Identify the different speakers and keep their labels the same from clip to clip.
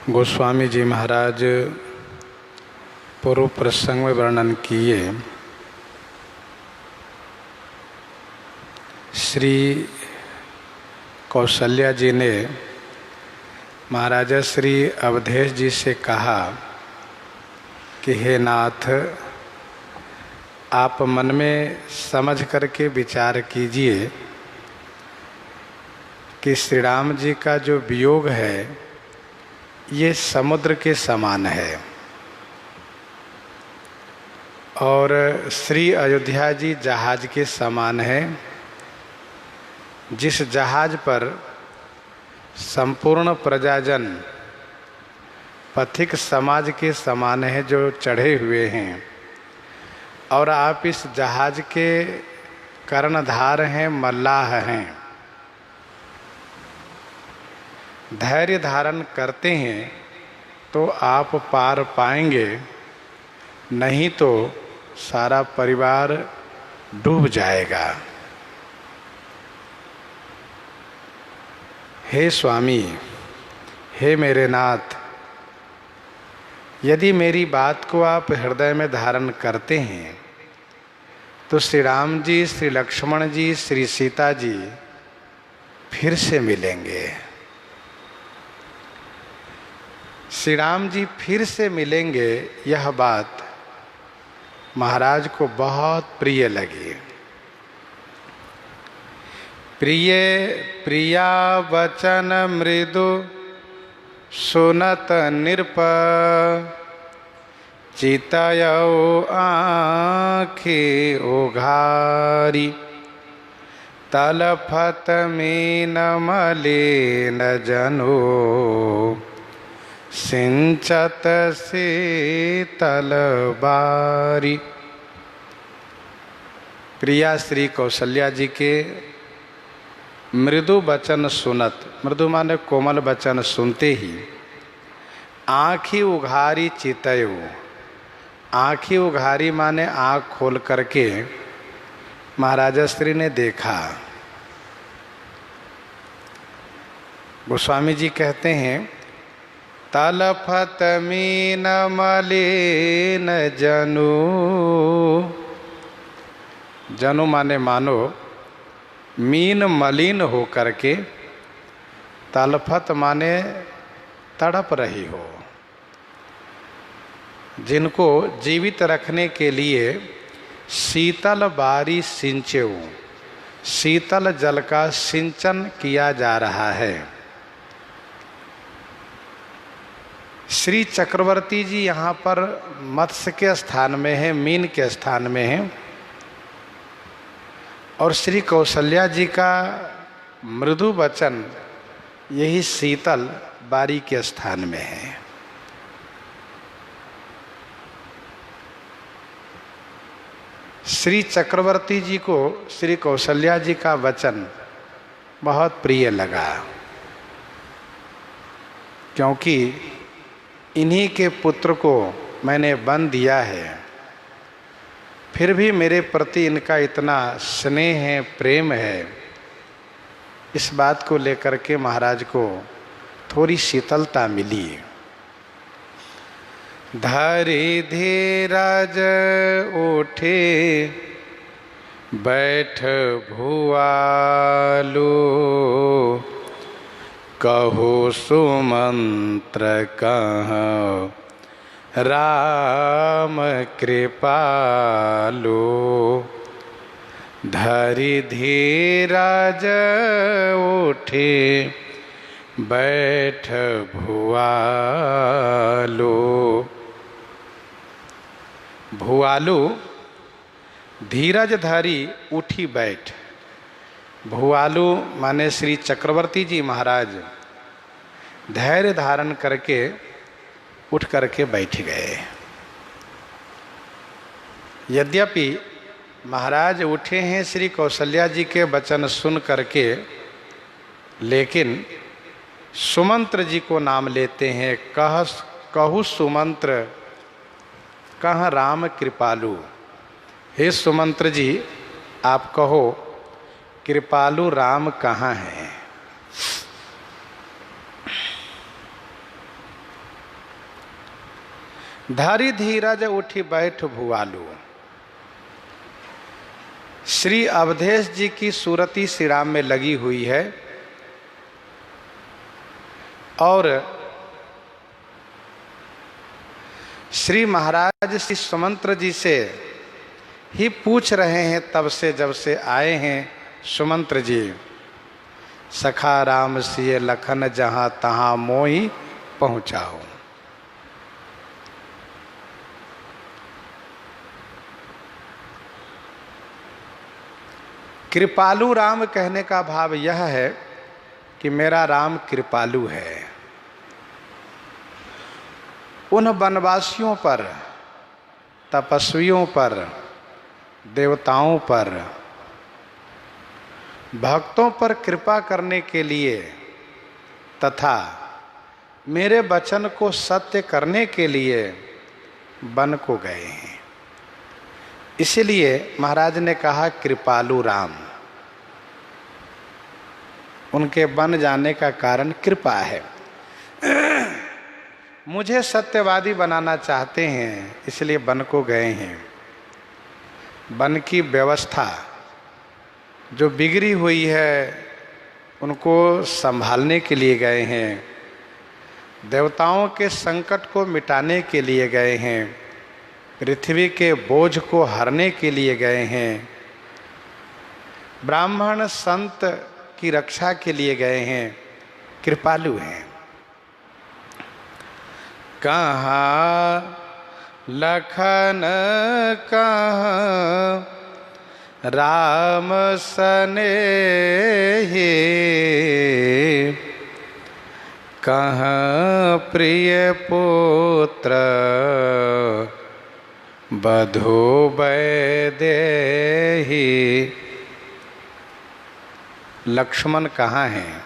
Speaker 1: गोस्वामी जी महाराज पूर्व प्रसंग में वर्णन किए श्री कौशल्या जी ने महाराजा श्री अवधेश जी से कहा कि हे नाथ, आप मन में समझ करके विचार कीजिए कि श्री राम जी का जो वियोग है ये समुद्र के समान है और श्री अयोध्या जी जहाज के समान है, जिस जहाज पर संपूर्ण प्रजाजन पथिक समाज के समान है जो चढ़े हुए हैं, और आप इस जहाज के कर्णधार हैं, मल्लाह हैं। धैर्य धारण करते हैं तो आप पार पाएंगे, नहीं तो सारा परिवार डूब जाएगा। हे स्वामी, हे मेरे नाथ, यदि मेरी बात को आप हृदय में धारण करते हैं तो श्री राम जी, श्री लक्ष्मण जी, श्री सीता जी फिर से मिलेंगे। श्री राम जी फिर से मिलेंगे, यह बात महाराज को बहुत प्रिय लगी। प्रिय प्रिया वचन मृदु सुनत निरप, चितयो आँखि उघारी, तलफत मीन मलिन जनो, सिंचत शीतल बारी। प्रिया श्री कौशल्या जी के मृदु वचन सुनत, मृदु माने कोमल वचन सुनते ही, आँखी उघारी चितयो, आँखी उघारी माने आँख खोल करके महाराजा श्री ने देखा। गोस्वामी जी कहते हैं, तलफत मीन मलिन जनु, जनु माने मानो, मीन मलिन हो करके, तलफत माने तड़प रही हो, जिनको जीवित रखने के लिए शीतल बारी सिंचो, शीतल जल का सिंचन किया जा रहा है। श्री चक्रवर्ती जी यहाँ पर मत्स्य के स्थान में है, मीन के स्थान में है, और श्री कौशल्या जी का मृदु वचन यही शीतल बारी के स्थान में है। श्री चक्रवर्ती जी को श्री कौशल्या जी का वचन बहुत प्रिय लगा, क्योंकि इन्हीं के पुत्र को मैंने वन दिया है, फिर भी मेरे प्रति इनका इतना स्नेह है, प्रेम है। इस बात को लेकर के महाराज को थोड़ी शीतलता मिली। धरि धीरज उठे बैठ भुआलू, कहु सुमंत्र कह राम कृपालु, धरि धीरज उठे बैठ भुआलु। भुआलु धीरज धरी उठी बैठ, भुआलु माने श्री चक्रवर्ती जी महाराज धैर्य धारण करके उठ करके बैठ गए। यद्यपि महाराज उठे हैं श्री कौशल्या जी के वचन सुन करके, लेकिन सुमंत्र जी को नाम लेते हैं। कहु सुमंत्र कह राम कृपालु, हे सुमंत्र जी आप कहो कृपालु राम कहाँ हैं। धरि धीरज उठी बैठ भुआलू। श्री अवधेश जी की सूरती श्री राम में लगी हुई है और श्री महाराज श्री सुमंत्र जी से ही पूछ रहे हैं तब से जब से आए हैं सुमंत्र जी। सखा राम सिय लखन जहाँ तहाँ मोहि पहुँचाओ। कृपालु राम कहने का भाव यह है कि मेरा राम कृपालु है। उन वनवासियों पर, तपस्वियों पर, देवताओं पर, भक्तों पर कृपा करने के लिए तथा मेरे वचन को सत्य करने के लिए वन को गए हैं। इसलिए महाराज ने कहा कृपालु राम। उनके वन जाने का कारण कृपा है। मुझे सत्यवादी बनाना चाहते हैं इसलिए वन को गए हैं। वन की व्यवस्था जो बिगड़ी हुई है उनको संभालने के लिए गए हैं। देवताओं के संकट को मिटाने के लिए गए हैं। पृथ्वी के बोझ को हरने के लिए गए हैं। ब्राह्मण संत की रक्षा के लिए गए हैं। कृपालु हैं। कहाँ लखन कहाँ राम सनेही, कहाँ प्रिय पुत्र बधू वैदेही। लक्ष्मण कहाँ हैं,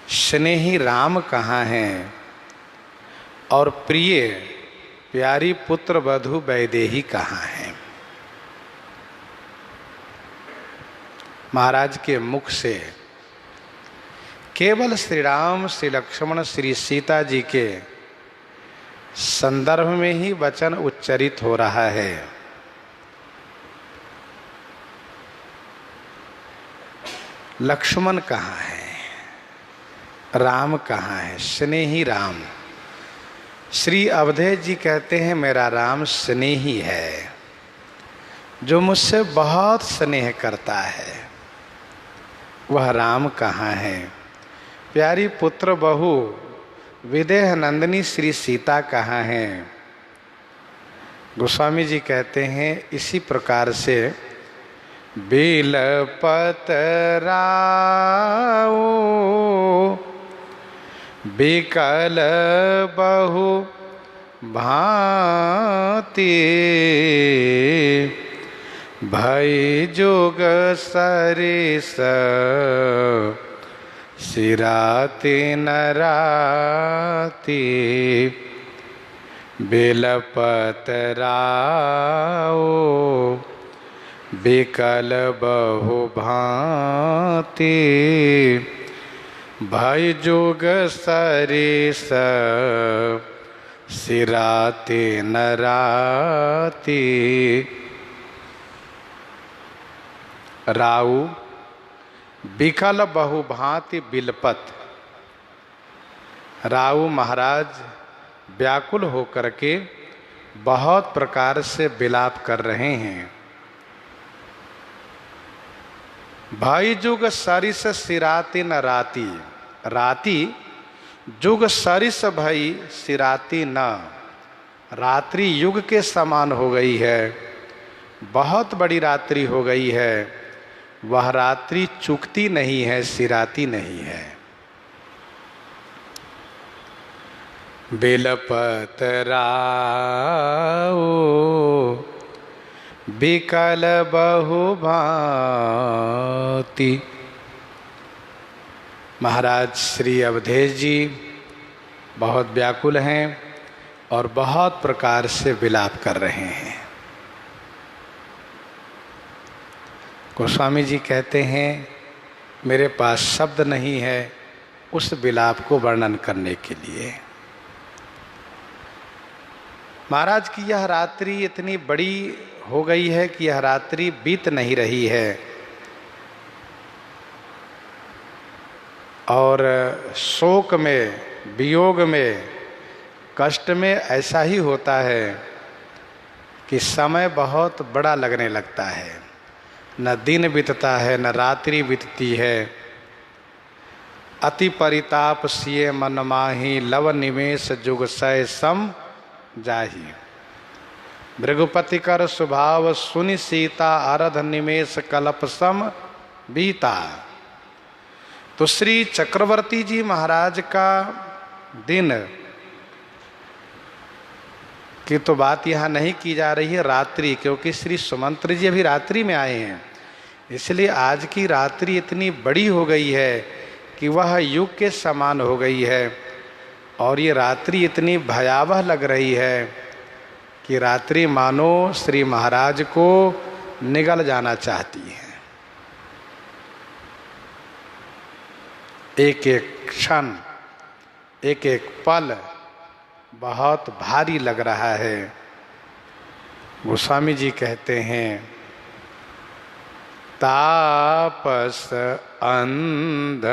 Speaker 1: स्नेही राम कहाँ हैं और प्रिय प्यारी पुत्र वधू वैदेही कहाँ हैं। महाराज के मुख से केवल श्री राम, श्री लक्ष्मण, श्री सीता जी के संदर्भ में ही वचन उच्चरित हो रहा है। लक्ष्मण कहाँ है, राम कहाँ है, स्नेही राम। श्री अवधेश जी कहते हैं मेरा राम स्नेही है, जो मुझसे बहुत स्नेह करता है। वह राम कहाँ है। प्यारी पुत्र बहू विदेह नंदिनी श्री सीता कहाँ हैं। गोस्वामी जी कहते हैं इसी प्रकार से बिलपत राऊ बिकल बहु भांति, भई जुग सरिस सिराति नराति। बिलपत राओ बिकल बहु भांति, भई जुग सरिस सिराति नराति। राऊ बिकल बहु भांति बिलपत। राऊ महाराज व्याकुल होकर के बहुत प्रकार से विलाप कर रहे हैं। भाई जुग सरिस सिराति न राति। राति जुग सरिस भई सिराति न, रात्रि युग के समान हो गई है। बहुत बड़ी रात्रि हो गई है। वह रात्रि चुकती नहीं है, सिराती नहीं है। बिलपत राओ बिकल बहु भांति। महाराज श्री अवधेश जी बहुत व्याकुल हैं और बहुत प्रकार से विलाप कर रहे हैं। गोस्वामी जी कहते हैं मेरे पास शब्द नहीं है उस विलाप को वर्णन करने के लिए। महाराज की यह रात्रि इतनी बड़ी हो गई है कि यह रात्रि बीत नहीं रही है। और शोक में, वियोग में, कष्ट में ऐसा ही होता है कि समय बहुत बड़ा लगने लगता है। न दिन बीतता है, न रात्रि बीतती है। अति परिताप सिए मन माही, लव निमेष जुग सय सम जाही। भृगुपति कर स्वभाव सुनि सीता, अरध निमेष कल्प सम बीता। तो श्री चक्रवर्ती जी महाराज का दिन की तो बात यहाँ नहीं की जा रही है, रात्रि, क्योंकि श्री सुमंत्र जी अभी रात्रि में आए हैं। इसलिए आज की रात्रि इतनी बड़ी हो गई है कि वह युग के समान हो गई है। और ये रात्रि इतनी भयावह लग रही है कि रात्रि मानो श्री महाराज को निगल जाना चाहती है। एक एक क्षण, एक एक पल बहुत भारी लग रहा है। गोस्वामी जी कहते हैं, तापस अंध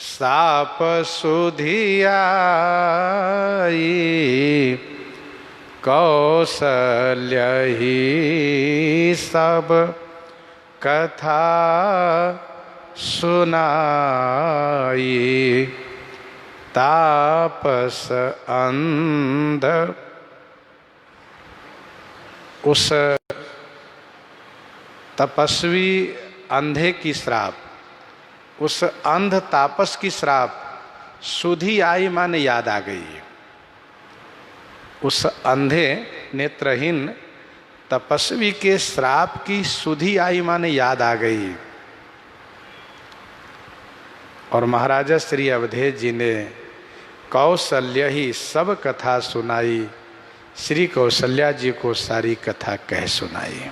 Speaker 1: साप सुधियाई, कौशल्य ही सब कथा सुनाई। तापस अंध, उस तपस्वी अंधे की श्राप, उस अंध तापस की श्राप सुधी आई माने याद आ गई। उस अंधे नेत्रहीन तपस्वी के श्राप की सुधी आई माने याद आ गई। और महाराजा श्री अवधेश जी ने कौशल्य ही सब कथा सुनाई। श्री कौशल्या जी को सारी कथा कह सुनाई।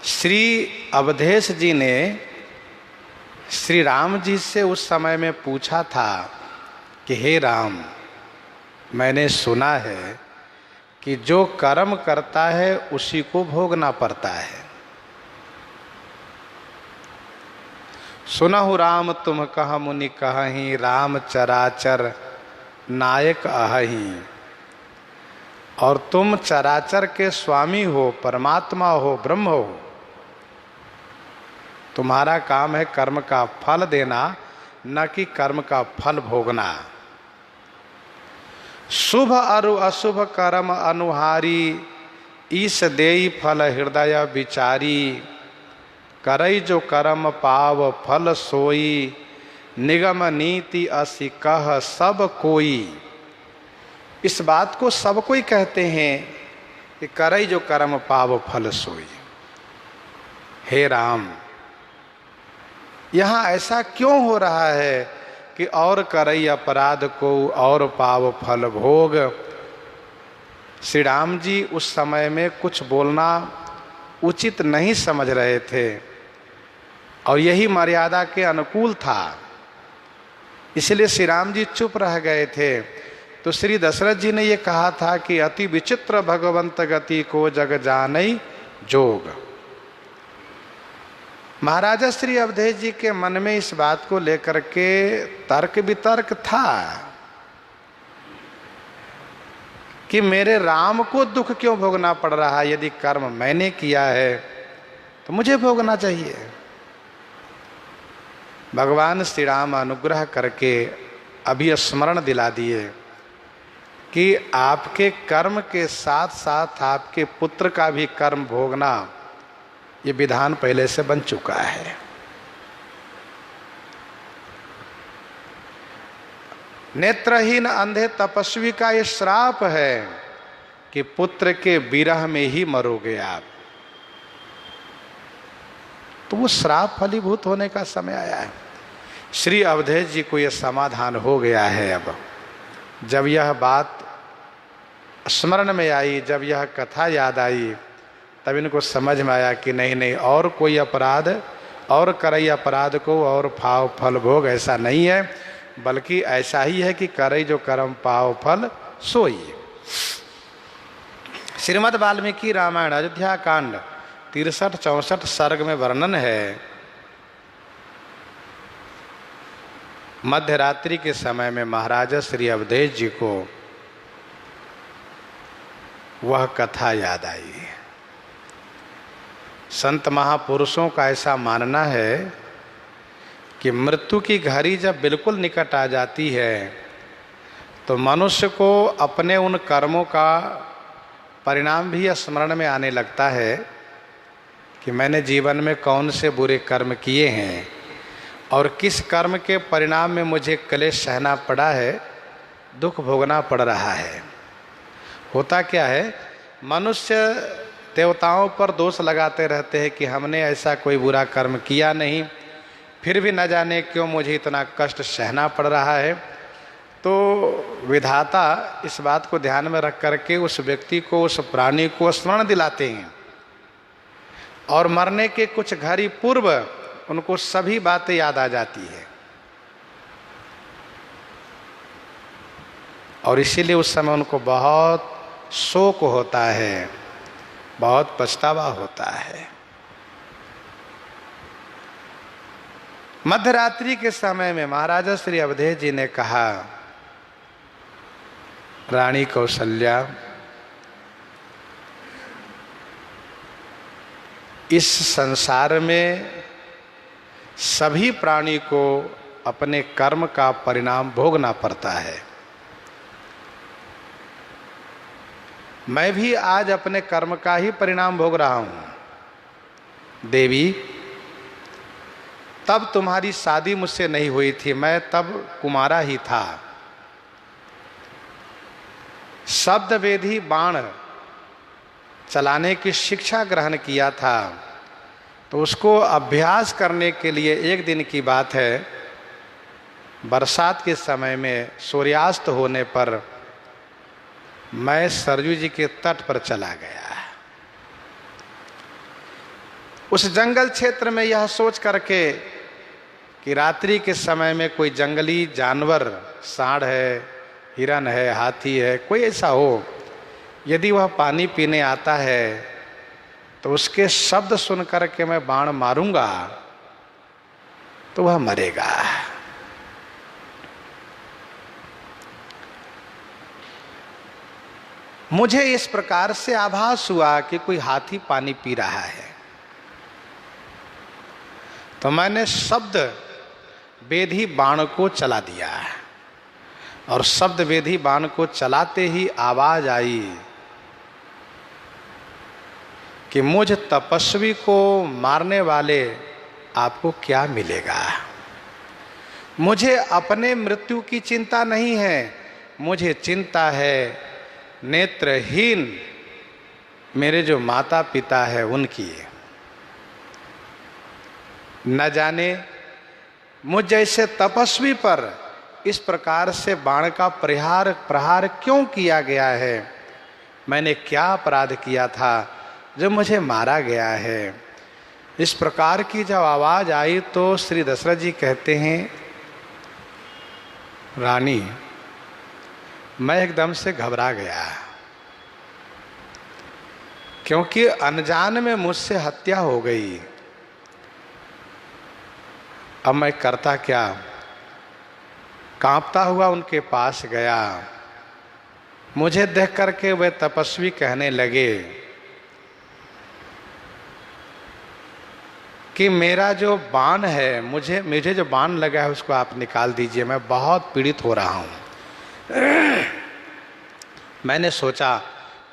Speaker 1: श्री अवधेश जी ने श्री राम जी से उस समय में पूछा था कि हे राम, मैंने सुना है कि जो कर्म करता है उसी को भोगना पड़ता है। सुनहु राम तुम कह मुनि कहहीं, राम चराचर नायक अहहीं। और तुम चराचर के स्वामी हो, परमात्मा हो, ब्रह्म हो। तुम्हारा काम है कर्म का फल देना, न कि कर्म का फल भोगना। शुभ अरु अशुभ कर्म अनुहारी, ईश देई फल हृदय विचारी। करई जो कर्म पाव फल सोई, निगम नीति असि कह सब कोई। इस बात को सब कोई कहते हैं कि करई जो कर्म पाव फल सोई। हे राम, यहाँ ऐसा क्यों हो रहा है कि और करई अपराध को और पाव फल भोग। श्री राम जी उस समय में कुछ बोलना उचित नहीं समझ रहे थे और यही मर्यादा के अनुकूल था, इसलिए श्री राम जी चुप रह गए थे। तो श्री दशरथ जी ने ये कहा था कि अति विचित्र भगवंत गति को जग जानई जोग। महाराजा श्री अवधेश जी के मन में इस बात को लेकर के तर्क वितर्क था कि मेरे राम को दुख क्यों भोगना पड़ रहा है। यदि कर्म मैंने किया है तो मुझे भोगना चाहिए। भगवान श्री राम अनुग्रह करके अभी स्मरण दिला दिए कि आपके कर्म के साथ साथ आपके पुत्र का भी कर्म भोगना, ये विधान पहले से बन चुका है। नेत्रहीन अंधे तपस्वी का ये श्राप है कि पुत्र के विरह में ही मरोगे आप। तो वो श्राप फलीभूत होने का समय आया है। श्री अवधेश जी को यह समाधान हो गया है। अब जब यह बात स्मरण में आई, जब यह कथा याद आई, तब इनको समझ में आया कि नहीं नहीं, और कोई अपराध और करई अपराध को और पाव फल भोग, ऐसा नहीं है, बल्कि ऐसा ही है कि करई जो कर्म पाव फल सोई। श्रीमद् वाल्मीकि रामायण अयोध्या कांड 63-64 सर्ग में वर्णन है, मध्य रात्रि के समय में महाराजा श्री अवधेश जी को वह कथा याद आई। संत महापुरुषों का ऐसा मानना है कि मृत्यु की घड़ी जब बिल्कुल निकट आ जाती है तो मनुष्य को अपने उन कर्मों का परिणाम भी स्मरण में आने लगता है कि मैंने जीवन में कौन से बुरे कर्म किए हैं और किस कर्म के परिणाम में मुझे क्लेश सहना पड़ा है, दुख भोगना पड़ रहा है। होता क्या है, मनुष्य देवताओं पर दोष लगाते रहते हैं कि हमने ऐसा कोई बुरा कर्म किया नहीं, फिर भी न जाने क्यों मुझे इतना कष्ट सहना पड़ रहा है। तो विधाता इस बात को ध्यान में रख करके उस व्यक्ति को, उस प्राणी को स्मरण दिलाते हैं और मरने के कुछ घड़ी पूर्व उनको सभी बातें याद आ जाती है और इसीलिए उस समय उनको बहुत शोक होता है, बहुत पछतावा होता है। मध्यरात्रि के समय में महाराजा श्री अवधेश जी ने कहा, रानी कौशल्या, इस संसार में सभी प्राणी को अपने कर्म का परिणाम भोगना पड़ता है। मैं भी आज अपने कर्म का ही परिणाम भोग रहा हूं। देवी, तब तुम्हारी शादी मुझसे नहीं हुई थी, मैं तब कुमारा ही था। शब्द वेदी बाण चलाने की शिक्षा ग्रहण किया था, तो उसको अभ्यास करने के लिए एक दिन की बात है, बरसात के समय में सूर्यास्त होने पर मैं सरजू जी के तट पर चला गया। उस जंगल क्षेत्र में यह सोच करके कि रात्रि के समय में कोई जंगली जानवर, सांड है, हिरन है, हाथी है, कोई ऐसा हो, यदि वह पानी पीने आता है तो उसके शब्द सुन करके मैं बाण मारूंगा तो वह मरेगा। मुझे इस प्रकार से आभास हुआ कि कोई हाथी पानी पी रहा है, तो मैंने शब्द वेदी बाण को चला दिया और शब्द वेदी बाण को चलाते ही आवाज आई कि मुझ तपस्वी को मारने वाले आपको क्या मिलेगा। मुझे अपने मृत्यु की चिंता नहीं है, मुझे चिंता है नेत्रहीन मेरे जो माता पिता है उनकी। न जाने मुझ जैसे तपस्वी पर इस प्रकार से बाण का प्रहार क्यों किया गया है। मैंने क्या अपराध किया था जो मुझे मारा गया है। इस प्रकार की जब आवाज आई तो श्री दशरथ जी कहते हैं, रानी, मैं एकदम से घबरा गया क्योंकि अनजान में मुझसे हत्या हो गई। अब मैं करता क्या। कांपता हुआ उनके पास गया। मुझे देख करके वे तपस्वी कहने लगे कि मेरा जो बाण है, मुझे जो बाण लगा है उसको आप निकाल दीजिए, मैं बहुत पीड़ित हो रहा हूं। मैंने सोचा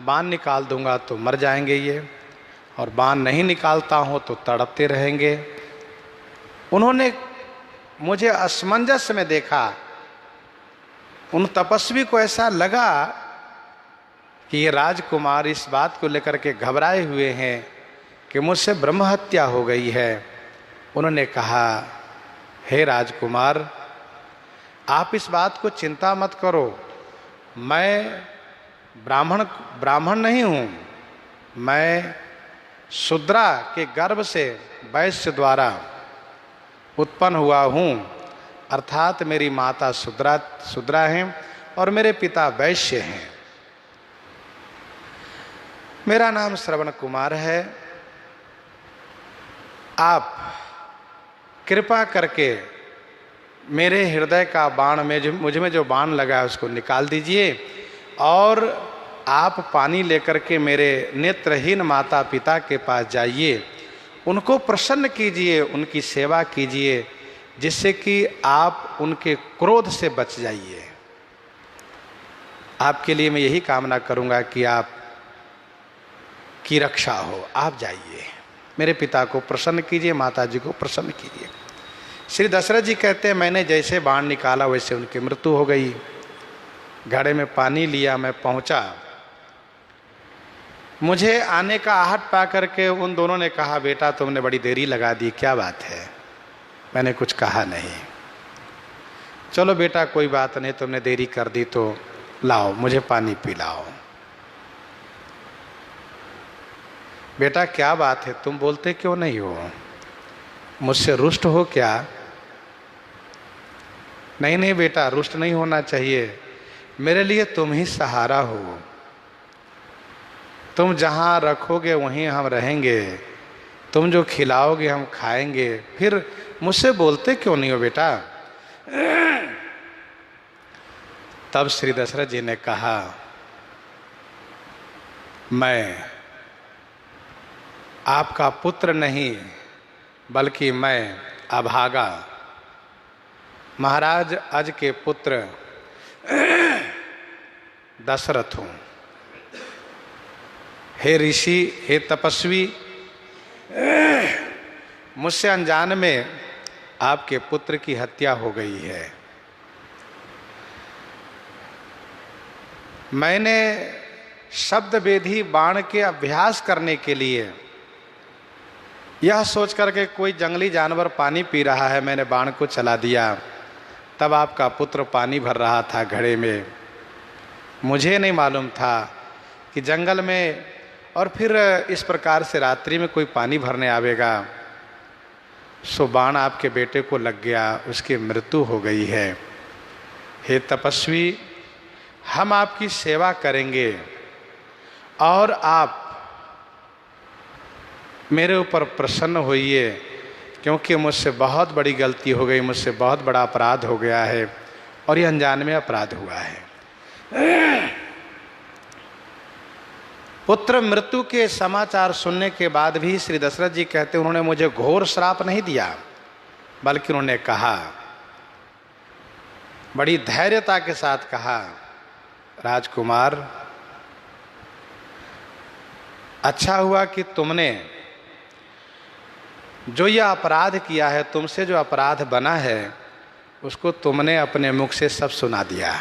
Speaker 1: बाण निकाल दूंगा तो मर जाएंगे ये, और बाण नहीं निकालता हूं तो तड़पते रहेंगे। उन्होंने मुझे असमंजस में देखा। उन तपस्वी को ऐसा लगा कि ये राजकुमार इस बात को लेकर के घबराए हुए हैं कि मुझसे ब्रह्म हत्या हो गई है। उन्होंने कहा, हे राजकुमार, आप इस बात को चिंता मत करो, मैं ब्राह्मण नहीं हूँ, मैं शूद्रा के गर्भ से वैश्य द्वारा उत्पन्न हुआ हूँ, अर्थात मेरी माता शूद्रा हैं और मेरे पिता वैश्य हैं। मेरा नाम श्रवण कुमार है। आप कृपा करके मेरे हृदय का बाण में मुझ में जो बाण लगा है उसको निकाल दीजिए और आप पानी लेकर के मेरे नेत्रहीन माता पिता के पास जाइए, उनको प्रसन्न कीजिए, उनकी सेवा कीजिए, जिससे कि आप उनके क्रोध से बच जाइए। आपके लिए मैं यही कामना करूंगा कि आप की रक्षा हो। आप जाइए, मेरे पिता को प्रसन्न कीजिए, माता जी को प्रसन्न कीजिए। श्री दशरथ जी कहते हैं, मैंने जैसे बाण निकाला वैसे उनकी मृत्यु हो गई। घड़े में पानी लिया, मैं पहुंचा। मुझे आने का आहट पा करके उन दोनों ने कहा, बेटा तुमने बड़ी देरी लगा दी, क्या बात है? मैंने कुछ कहा नहीं। चलो बेटा कोई बात नहीं, तुमने देरी कर दी तो लाओ मुझे पानी पिलाओ। बेटा क्या बात है, तुम बोलते क्यों नहीं हो? मुझसे रुष्ट हो क्या? नहीं नहीं बेटा, रुष्ट नहीं होना चाहिए, मेरे लिए तुम ही सहारा हो। तुम जहाँ रखोगे वहीं हम रहेंगे, तुम जो खिलाओगे हम खाएंगे, फिर मुझसे बोलते क्यों नहीं हो बेटा? तब श्री दशरथ जी ने कहा, मैं आपका पुत्र नहीं बल्कि मैं अभागा महाराज अज के पुत्र दशरथ हूँ। हे ऋषि, हे तपस्वी, मुझसे अनजान में आपके पुत्र की हत्या हो गई है। मैंने शब्द वेधी बाण के अभ्यास करने के लिए यह सोच करके कोई जंगली जानवर पानी पी रहा है, मैंने बाण को चला दिया। तब आपका पुत्र पानी भर रहा था घड़े में। मुझे नहीं मालूम था कि जंगल में और फिर इस प्रकार से रात्रि में कोई पानी भरने आवेगा। सो बाण आपके बेटे को लग गया, उसकी मृत्यु हो गई है। हे तपस्वी, हम आपकी सेवा करेंगे और आप मेरे ऊपर प्रसन्न होइए, क्योंकि मुझसे बहुत बड़ी गलती हो गई, मुझसे बहुत बड़ा अपराध हो गया है और ये अनजान में अपराध हुआ है। पुत्र मृत्यु के समाचार सुनने के बाद भी श्री दशरथ जी कहते उन्होंने मुझे घोर श्राप नहीं दिया, बल्कि उन्होंने कहा, बड़ी धैर्यता के साथ कहा, राजकुमार अच्छा हुआ कि तुमने जो यह अपराध किया है, तुमसे जो अपराध बना है उसको तुमने अपने मुख से सब सुना दिया।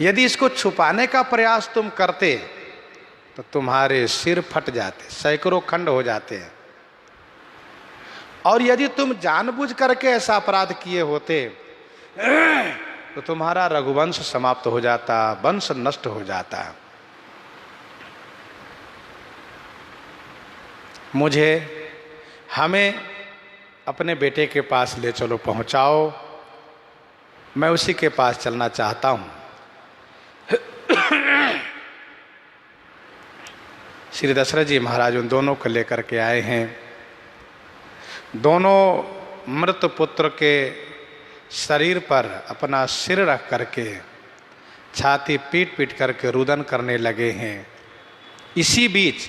Speaker 1: यदि इसको छुपाने का प्रयास तुम करते तो तुम्हारे सिर फट जाते, सैकड़ों खंड हो जाते। और यदि तुम जानबूझ करके ऐसा अपराध किए होते तो तुम्हारा रघुवंश समाप्त हो जाता, वंश नष्ट हो जाता। मुझे हमें अपने बेटे के पास ले चलो, पहुंचाओ, मैं उसी के पास चलना चाहता हूं। श्री दशरथ जी महाराज उन दोनों को लेकर के आए हैं। दोनों मृत पुत्र के शरीर पर अपना सिर रख करके छाती पीट पीट करके रुदन करने लगे हैं। इसी बीच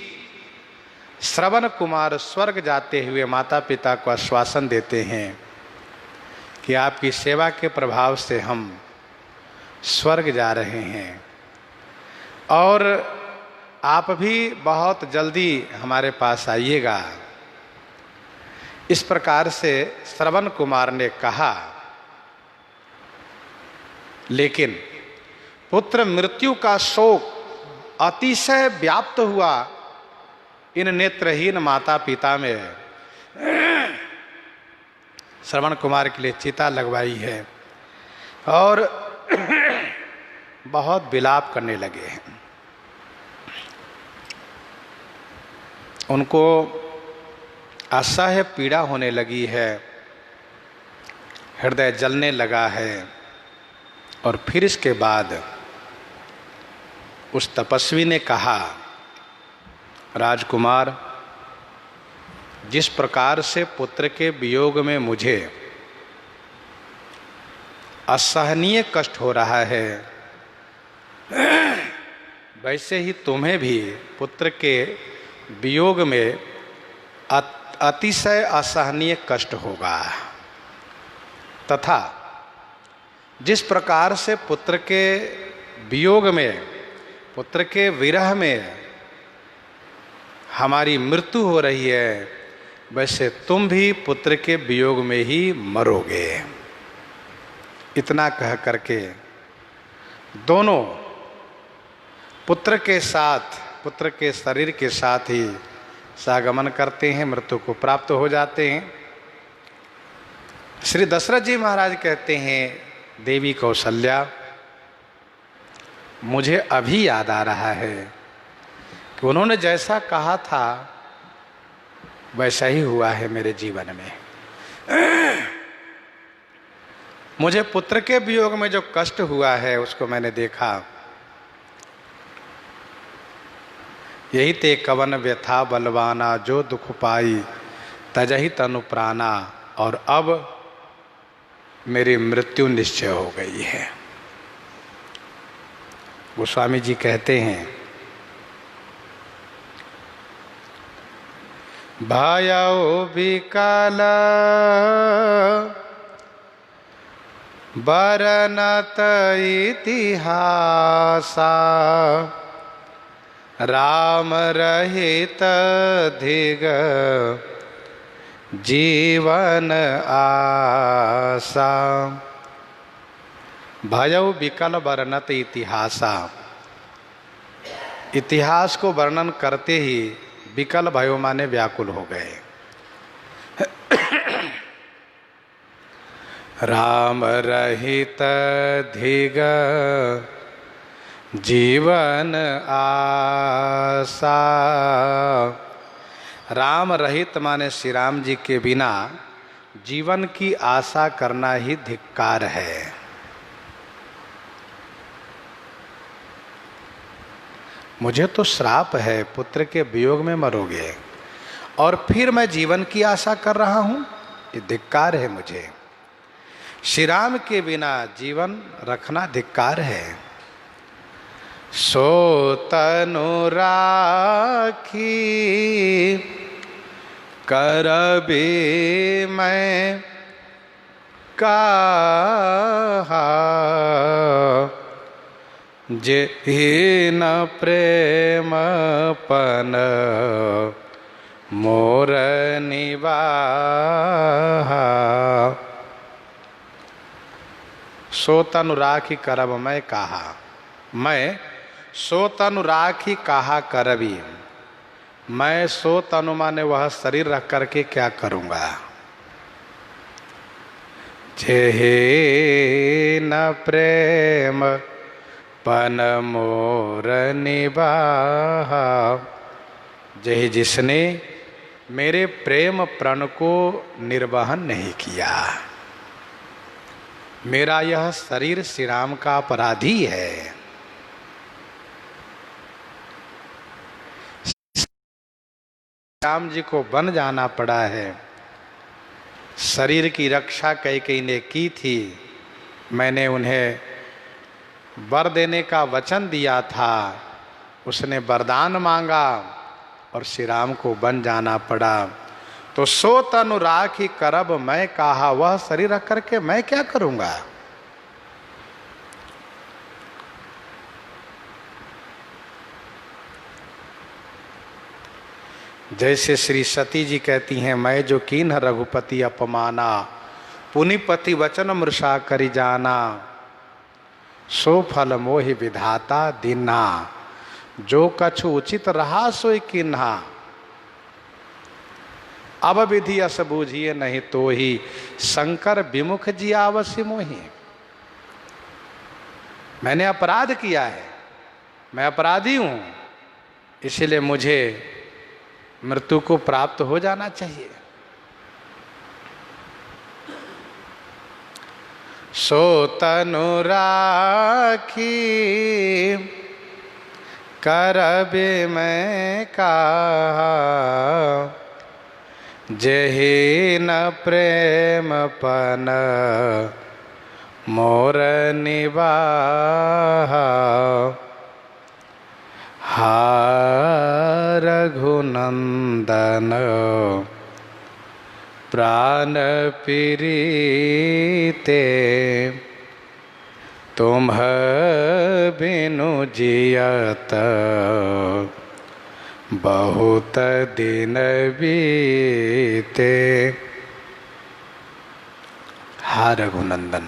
Speaker 1: श्रवण कुमार स्वर्ग जाते हुए माता पिता को आश्वासन देते हैं कि आपकी सेवा के प्रभाव से हम स्वर्ग जा रहे हैं और आप भी बहुत जल्दी हमारे पास आइएगा। इस प्रकार से श्रवण कुमार ने कहा। लेकिन पुत्र मृत्यु का शोक अतिशय व्याप्त हुआ इन नेत्रहीन माता पिता में। श्रवण कुमार के लिए चिता लगवाई है और बहुत विलाप करने लगे हैं। उनको असह्य पीड़ा होने लगी है। हृदय जलने लगा है। और फिर इसके बाद उस तपस्वी ने कहा, राजकुमार, जिस प्रकार से पुत्र के वियोग में मुझे असहनीय कष्ट हो रहा है, वैसे ही तुम्हें भी पुत्र के वियोग में अतिशय असहनीय कष्ट होगा। तथा जिस प्रकार से पुत्र के वियोग में, पुत्र के विरह में हमारी मृत्यु हो रही है, वैसे तुम भी पुत्र के वियोग में ही मरोगे। इतना कह करके दोनों पुत्र के साथ, पुत्र के शरीर के साथ ही सागमन करते हैं, मृत्यु को प्राप्त हो जाते हैं। श्री दशरथ जी महाराज कहते हैं, देवी कौशल्या, मुझे अभी याद आ रहा है कि उन्होंने जैसा कहा था वैसा ही हुआ है मेरे जीवन में। मुझे पुत्र के वियोग में जो कष्ट हुआ है उसको मैंने देखा। यही ते कवन व्यथा बलवाना, जो दुख पाई तजहि तनु प्राणा। और अब मेरी मृत्यु निश्चय हो गई है। गोस्वामी जी कहते हैं, भायो विकल बरनत इतिहासा, राम रहित धिग जीवन आसा। भयउ विकल वर्णत इतिहासा, इतिहास को वर्णन करते ही विकल भयो माने व्याकुल हो गए। राम रहित धिग जीवन आसा। राम रहित माने श्री राम जी के बिना जीवन की आशा करना ही धिक्कार है। मुझे तो श्राप है, पुत्र के वियोग में मरोगे और फिर मैं जीवन की आशा कर रहा हूं, ये धिक्कार है मुझे। श्री राम के बिना जीवन रखना धिक्कार है। सो तनु राखी करबी मैं कहा, जेहि न प्रेम पन मोर निवाहा। सो तनु राखी करब मैं कहा, मैं सो तनु राखी कहा करबी, मैं सो तनु माने वह शरीर रख करके क्या करूँगा। जेहि न प्रेम पन मोर निवाहा, जेहि जिसने मेरे प्रेम प्रण को निर्वहन नहीं किया। मेरा यह शरीर श्री राम का अपराधी है। राम जी को बन जाना पड़ा है। शरीर की रक्षा कैकेयी ने की थी, मैंने उन्हें वर देने का वचन दिया था, उसने वरदान मांगा और श्री राम को बन जाना पड़ा। तो सो तनु राखी करब मैं कहा, वह शरीर रख करके मैं क्या करूँगा। जैसे श्री सती जी कहती हैं, मैं जो कीन्ह रघुपति अपमाना, पुनिपति वचन मृषा करि जाना, सो फल मोहि विधाता दीन्हा, जो कछु उचित रहा सोई कीन्हा। अब विधि अस बूझिए नहीं तो ही, शंकर विमुख जी आवश्य मोहि। मैंने अपराध किया है, मैं अपराधी हूं, इसीलिए मुझे मृत्यु को प्राप्त हो जाना चाहिए। सो तनु राखी करबे मैं कहा, जेहि न प्रेम पन मोर निवाहा। हा रघुनंदन प्राण प्रीते, तुम बिनु जियत बहुत दिन बीते। हा रघुनंदन,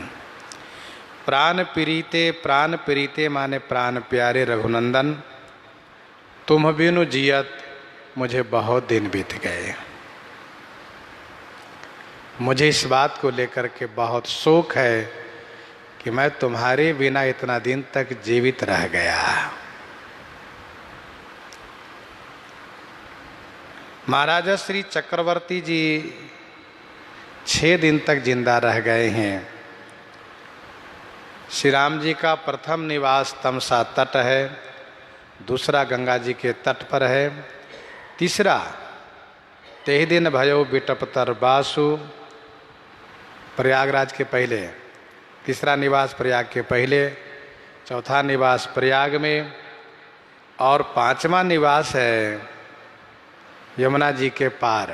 Speaker 1: प्राण प्रीते, प्राण प्रीते माने प्राण प्यारे रघुनंदन, तुम बिनु जियत मुझे बहुत दिन बीत गए। मुझे इस बात को लेकर के बहुत शोक है कि मैं तुम्हारे बिना इतना दिन तक जीवित रह गया। महाराजा श्री चक्रवर्ती जी 6 दिन तक जिंदा रह गए हैं। श्री राम जी का प्रथम निवास तमसा तट है, दूसरा गंगा जी के तट पर है, तीसरा तेहि दिन भयो बिटपतर बासु, प्रयागराज के पहले, तीसरा निवास प्रयाग के पहले, चौथा निवास प्रयाग में, और 5वां निवास है यमुना जी के पार।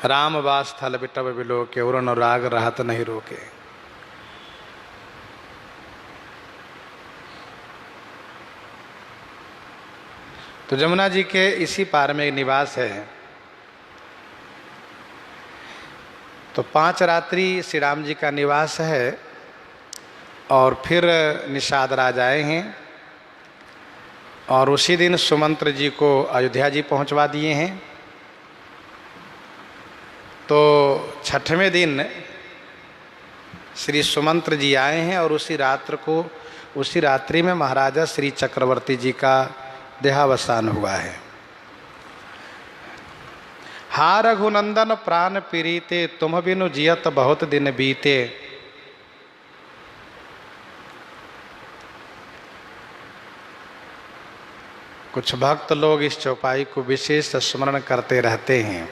Speaker 1: राम वास थल बिटब बिलो के, उर अनुराग रहत नहीं रोके। तो यमुना जी के इसी पार में एक निवास है। तो 5 रात्रि श्री राम जी का निवास है और फिर निषाद राज आए हैं और उसी दिन सुमंत्र जी को अयोध्या जी पहुंचवा दिए हैं। तो 6वें दिन श्री सुमंत्र जी आए हैं और उसी रात्रि में महाराजा श्री चक्रवर्ती जी का देहावसान हुआ है। हा रघुनंदन प्राण प्रीते, तुम बिनु जियत बहुत दिन बीते। कुछ भक्त लोग इस चौपाई को विशेष स्मरण करते रहते हैं।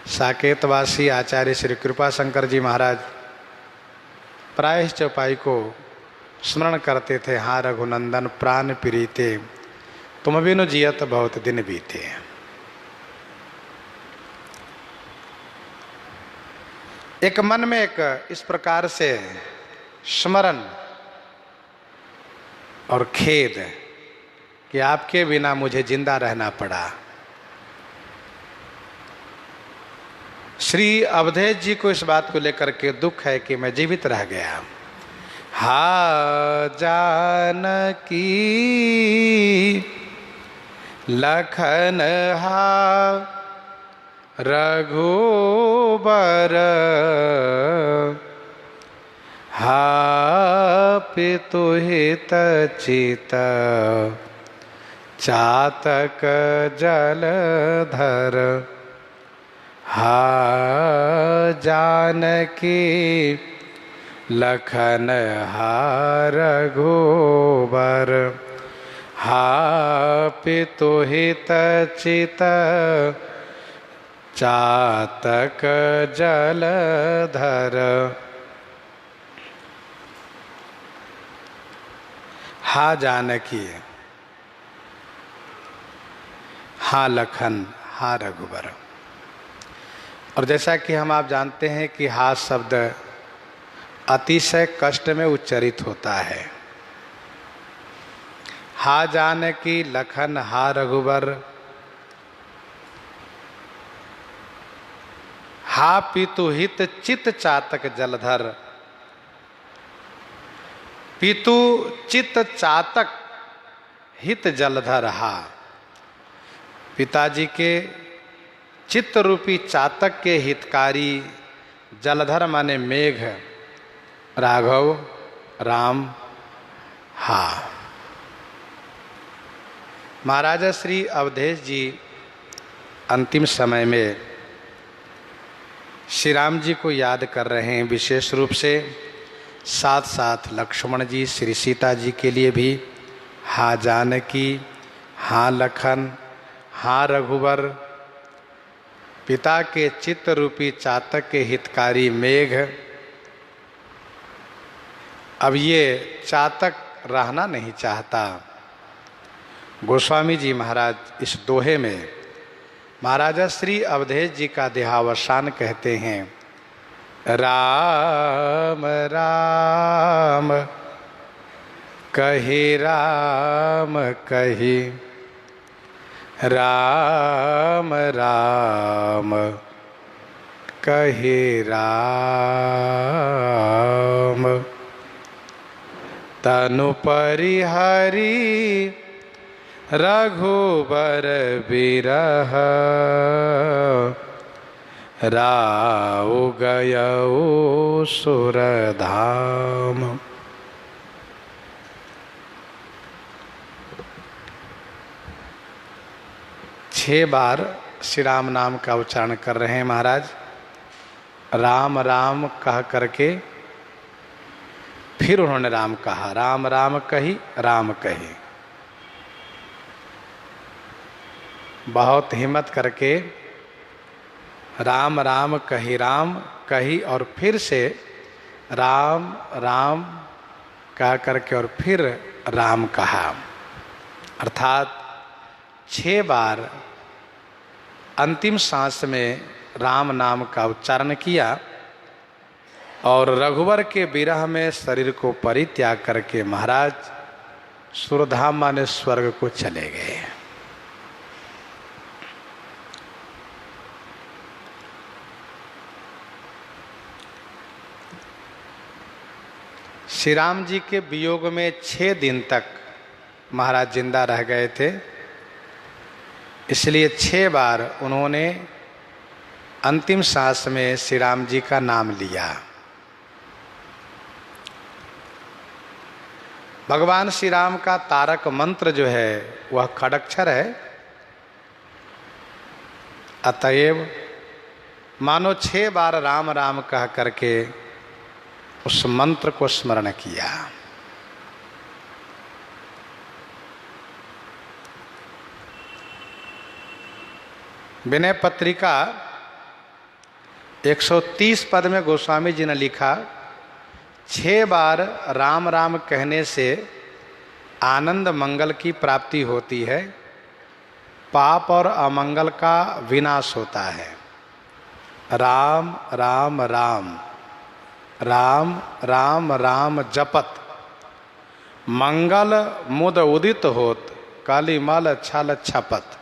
Speaker 1: साकेतवासी आचार्य श्री कृपा शंकर जी महाराज प्राय इस चौपाई को स्मरण करते थे। हा रघुनंदन प्राण प्रीते, तुम बिनु जियत बहुत दिन बीते। एक मन में एक इस प्रकार से स्मरण और खेद कि आपके बिना मुझे जिंदा रहना पड़ा। श्री अवधेश जी को इस बात को लेकर के दुख है कि मैं जीवित रह गया। हा जानकी लखन हा रघुबर, हा पितु हित चित चातक जलधर। हा जानकी लखन हा रघुबर, हा पितु हित चित चातक जलधर। हा जानकी, हा लखन, हा रघुबर। और जैसा कि हम आप जानते हैं कि हा शब्द अतिशय कष्ट में उच्चरित होता है। हा जानकी लखन हा रघुबर, हा पितु हित चित चातक जलधर। पितु चित चातक हित जलधर। हा पिताजी के चित्त रूपी चातक के हितकारी, जलधर माने मेघ, राघव राम। हा महाराजा श्री अवधेश जी अंतिम समय में श्री राम जी को याद कर रहे हैं, विशेष रूप से साथ साथ लक्ष्मण जी, श्री सीता जी के लिए भी हाँ जानकी, हाँ लखन, हाँ रघुवर, पिता के चित्त रूपी चातक के हितकारी मेघ। अब ये चातक रहना नहीं चाहता। गोस्वामी जी महाराज इस दोहे में महाराजा श्री अवधेश जी का देहावसान कहते हैं, राम राम कहे राम कहे, राम राम कहे राम, तनु परिहरि रघुबर बिरह, राउ गयौ सुरधाम। छह बार श्री राम नाम का उच्चारण कर रहे हैं महाराज। राम राम कह करके फिर उन्होंने राम कहा, राम राम कही, राम कही। बहुत हिम्मत करके राम राम कही, राम कही और फिर से राम राम कह करके और फिर राम कहा। अर्थात 6 बार अंतिम सांस में राम नाम का उच्चारण किया और रघुवर के विरह में शरीर को परित्याग करके महाराज सुरधाम माने स्वर्ग को चले गए। श्री राम जी के वियोग में 6 दिन तक महाराज जिंदा रह गए थे, इसलिए 6 बार उन्होंने अंतिम सांस में श्री राम जी का नाम लिया। भगवान श्री राम का तारक मंत्र जो है वह खड़क्षर है। अतएव मानो 6 बार राम राम कह करके उस मंत्र को स्मरण किया। विनय पत्रिका 130 पद में गोस्वामी जी ने लिखा, 6 बार राम राम कहने से आनंद मंगल की प्राप्ति होती है, पाप और अमंगल का विनाश होता है। राम राम राम राम राम राम जपत, मंगल मुद उदित होत, काली मल छल छपत।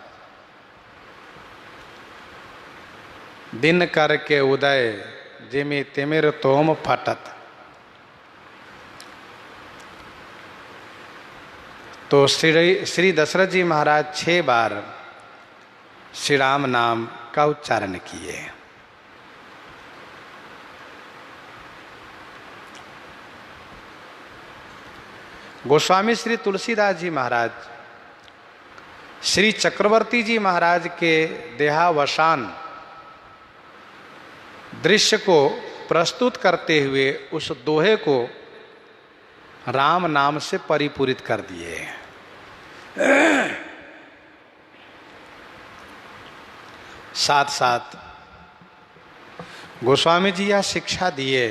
Speaker 1: दिन करके उदय, जिमि तिमिर तोम फटत। तो श्री दशरथ जी महाराज 6 बार श्री राम नाम का उच्चारण किए। गोस्वामी श्री तुलसीदास जी महाराज श्री चक्रवर्ती जी महाराज के देहावसान दृश्य को प्रस्तुत करते हुए उस दोहे को राम नाम से परिपूरित कर दिए। साथ साथ गोस्वामी जी यह शिक्षा दिए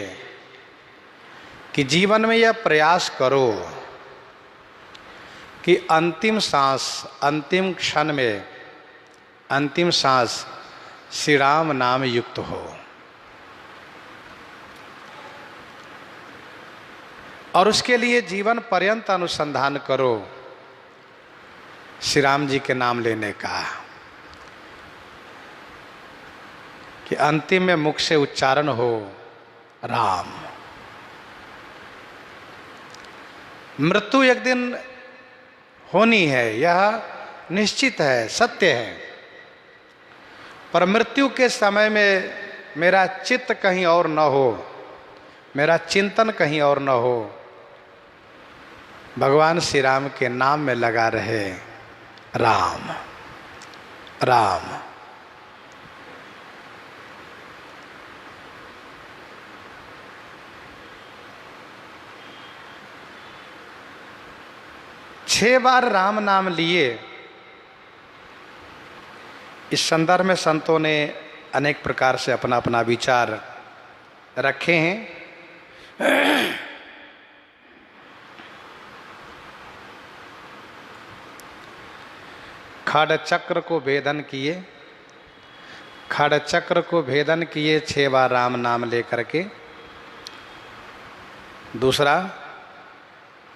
Speaker 1: कि जीवन में यह प्रयास करो कि अंतिम सांस, अंतिम क्षण में अंतिम सांस श्री राम नाम युक्त हो और उसके लिए जीवन पर्यंत अनुसंधान करो श्री राम जी के नाम लेने का, कि अंतिम में मुख से उच्चारण हो राम। मृत्यु एक दिन होनी है, यह निश्चित है, सत्य है, पर मृत्यु के समय में मेरा चित्त कहीं और न हो, मेरा चिंतन कहीं और न हो, भगवान श्री राम के नाम में लगा रहे। राम राम 6 बार राम नाम लिए। इस संदर्भ में संतों ने अनेक प्रकार से अपना अपना विचार रखे हैं। खड़ चक्र को भेदन किए, खड़ चक्र को भेदन किए 6 बार राम नाम लेकर के। दूसरा,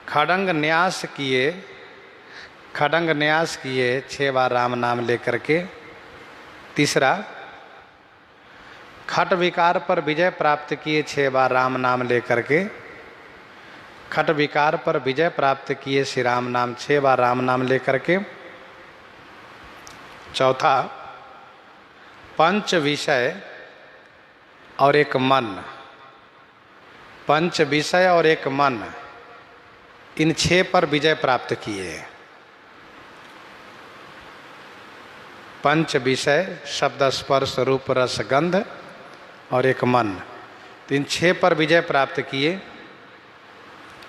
Speaker 1: खड़ंग न्यास किए, खड़ंग न्यास किए 6 बार राम नाम लेकर के। तीसरा, खट विकार पर विजय प्राप्त किए 6 बार राम नाम लेकर के। खट विकार पर विजय प्राप्त किए श्री राम नाम 6 बार राम नाम लेकर के। चौथा, पंच विषय और एक मन, पंच विषय और एक मन, इन 6 पर विजय प्राप्त किए। पंच विषय शब्द स्पर्श रूप रस गंध और एक मन, तो इन 6 पर विजय प्राप्त किए।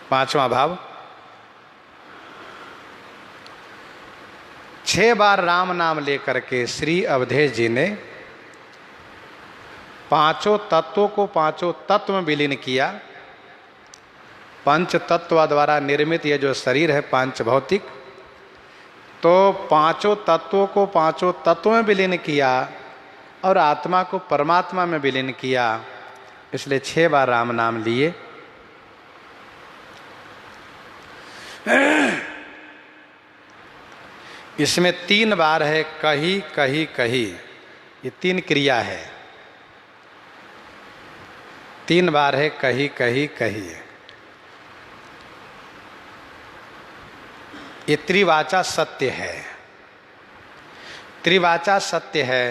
Speaker 1: 5वां भाव, 6 बार राम नाम लेकर के श्री अवधेश जी ने पांचों तत्वों को पांचों तत्व में विलीन किया। पंच तत्व द्वारा निर्मित ये जो शरीर है पांच भौतिक, तो पांचों तत्वों को पांचों तत्वों में विलीन किया और आत्मा को परमात्मा में विलीन किया। इसलिए 6 बार राम नाम लिए। इसमें 3 बार है कही कही कही, ये 3 क्रिया है। 3 बार है कही कही कही। ये त्रिवाचा सत्य है, त्रिवाचा सत्य है।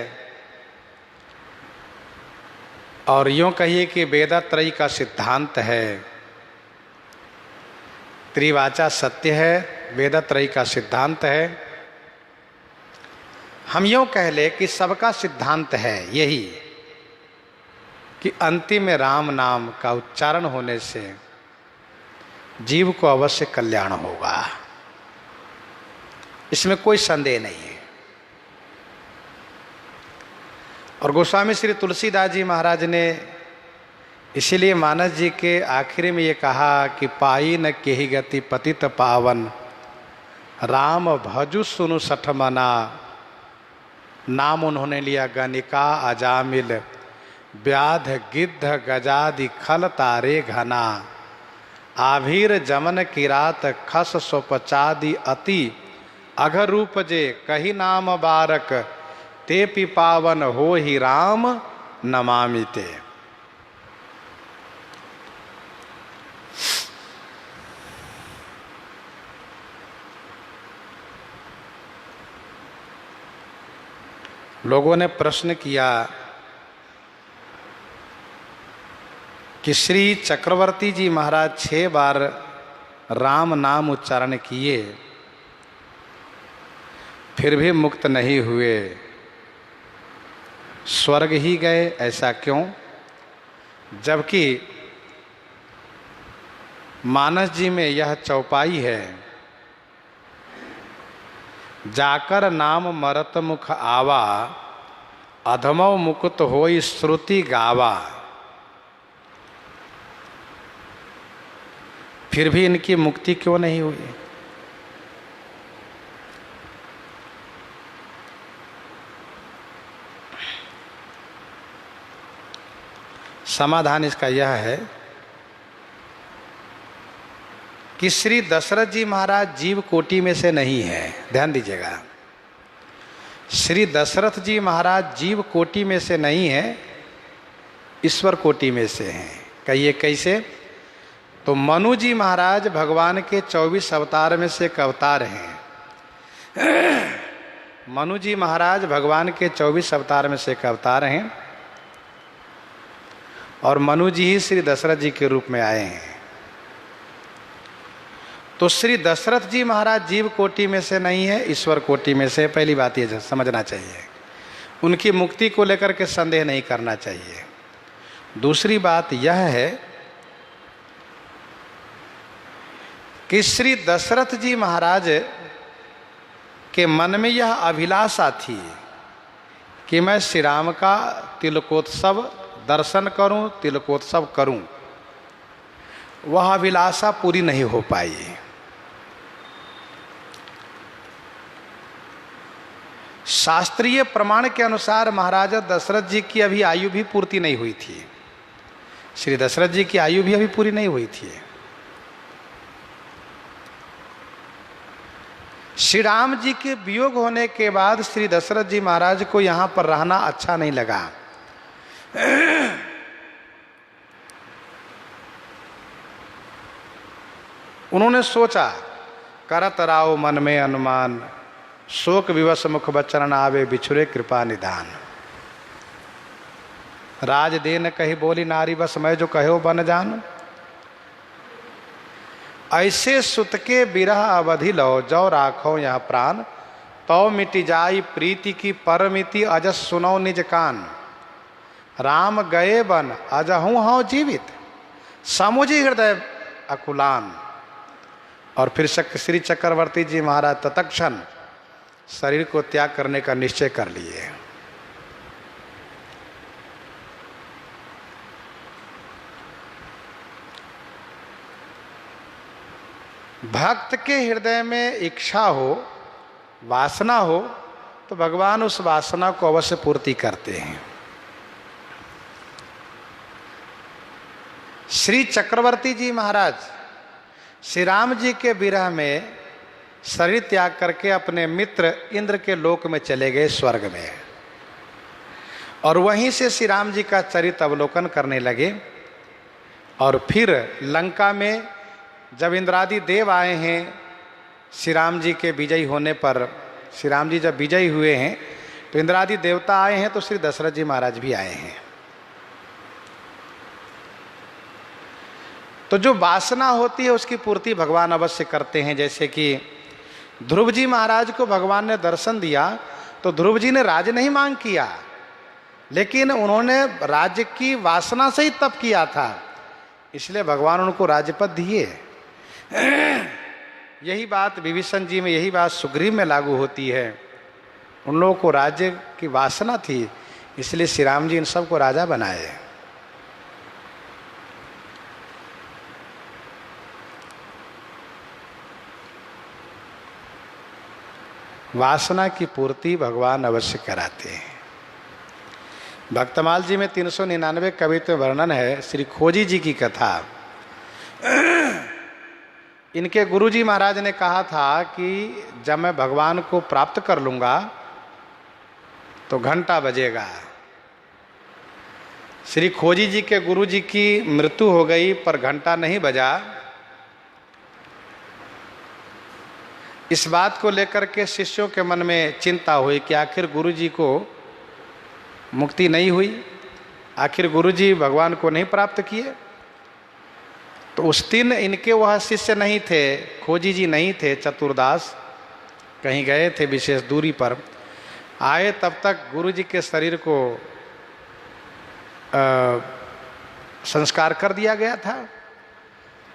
Speaker 1: और यूँ कहिए कि वेदात्रयी का सिद्धांत है। त्रिवाचा सत्य है, वेदात्रयी का सिद्धांत है। हम यूँ कह ले कि सबका सिद्धांत है यही कि अंतिम में राम नाम का उच्चारण होने से जीव को अवश्य कल्याण होगा, इसमें कोई संदेह नहीं है। और गोस्वामी श्री तुलसीदास जी महाराज ने इसीलिए मानस जी के आखिर में ये कहा कि पाई न केहि गति पतित पावन, राम भजु सुनु सठ मना। नाम उन्होंने लिया गणिका अजामिल, व्याध गिद्ध गजादि खल तारे घना। आभीर जमन किरात खस सोपचादि अति, अघ रूप जे कही नाम बारक, ते पिपावन हो ही राम नमामि ते। लोगों ने प्रश्न किया कि श्री चक्रवर्ती जी महाराज 6 बार राम नाम उच्चारण किए फिर भी मुक्त नहीं हुए, स्वर्ग ही गए, ऐसा क्यों? जबकि मानस जी में यह चौपाई है, जाकर नाम मरत मुख आवा, अधमो मुकुत होई श्रुति गावा। फिर भी इनकी मुक्ति क्यों नहीं हुई? समाधान इसका यह है कि श्री दशरथ जी महाराज जीव कोटि में से नहीं है। ध्यान दीजिएगा, श्री दशरथ जी महाराज जीव कोटि में से नहीं है, ईश्वर कोटि में से हैं। कहिए कैसे? तो मनु जी महाराज भगवान के 24 अवतार में से एक अवतार हैं। मनु जी महाराज भगवान के 24 अवतार में से एक अवतार हैं और मनु जी ही श्री दशरथ जी के रूप में आए हैं। तो श्री दशरथ जी महाराज जीव कोटि में से नहीं है, ईश्वर कोटि में से। पहली बात ये समझना चाहिए, उनकी मुक्ति को लेकर के संदेह नहीं करना चाहिए। दूसरी बात यह है कि श्री दशरथ जी महाराज के मन में यह अभिलाषा थी कि मैं श्री राम का तिलकोत्सव दर्शन करूं, तिलकोत्सव करूं। वह अभिलाषा पूरी नहीं हो पाई। शास्त्रीय प्रमाण के अनुसार महाराजा दशरथ जी की अभी आयु भी पूर्ति नहीं हुई थी। श्री दशरथ जी की आयु भी अभी पूरी नहीं हुई थी। श्री राम जी के वियोग होने के बाद श्री दशरथ जी महाराज को यहां पर रहना अच्छा नहीं लगा। उन्होंने सोचा, करत राव मन में अनुमान, शोक विवश मुख बचन आवे, बिछुरे कृपा निदान। राज देन कही बोली नारी, बस मैं जो कहो बन जान। ऐसे सुत के बिरह अवधि लो, जो राखो यह प्राण, तो मिटी जाई प्रीति की परमिति, अजस सुनो निज कान। राम गए बन अजहूँ हूँ जीवित, समुझी हृदय अकुलान। और फिर श्री चक्रवर्ती जी महाराज तत्क्षण शरीर को त्याग करने का निश्चय कर लिए। भक्त के हृदय में इच्छा हो, वासना हो, तो भगवान उस वासना को अवश्य पूर्ति करते हैं। श्री चक्रवर्ती जी महाराज श्री राम जी के विरह में शरीर त्याग करके अपने मित्र इंद्र के लोक में चले गए, स्वर्ग में। और वहीं से श्री राम जी का चरित्र अवलोकन करने लगे। और फिर लंका में जब इंद्रादि देव आए हैं श्री राम जी के विजयी होने पर, श्री राम जी जब विजयी हुए हैं तो इंद्रादि देवता आए हैं, तो श्री दशरथ जी महाराज भी आए हैं। तो जो वासना होती है उसकी पूर्ति भगवान अवश्य करते हैं। जैसे कि ध्रुव जी महाराज को भगवान ने दर्शन दिया तो ध्रुव जी ने राज्य नहीं मांग किया, लेकिन उन्होंने राज्य की वासना से ही तप किया था, इसलिए भगवान उनको राज्यपद दिए। यही बात विभीषण जी में, यही बात सुग्रीव में लागू होती है। उन लोगों को राज्य की वासना थी, इसलिए श्री राम जी इन सबको राजा बनाए। वासना की पूर्ति भगवान अवश्य कराते हैं। भक्तमाल जी में 399 कवित्व वर्णन है श्री खोजी जी की कथा। इनके गुरुजी महाराज ने कहा था कि जब मैं भगवान को प्राप्त कर लूंगा तो घंटा बजेगा। श्री खोजी जी के गुरुजी की मृत्यु हो गई पर घंटा नहीं बजा। इस बात को लेकर के शिष्यों के मन में चिंता हुई कि आखिर गुरुजी को मुक्ति नहीं हुई, आखिर गुरुजी भगवान को नहीं प्राप्त किए। तो उस दिन इनके वह शिष्य नहीं थे, खोजी जी नहीं थे, चतुरदास कहीं गए थे विशेष दूरी पर। आए तब तक गुरुजी के शरीर को संस्कार कर दिया गया था।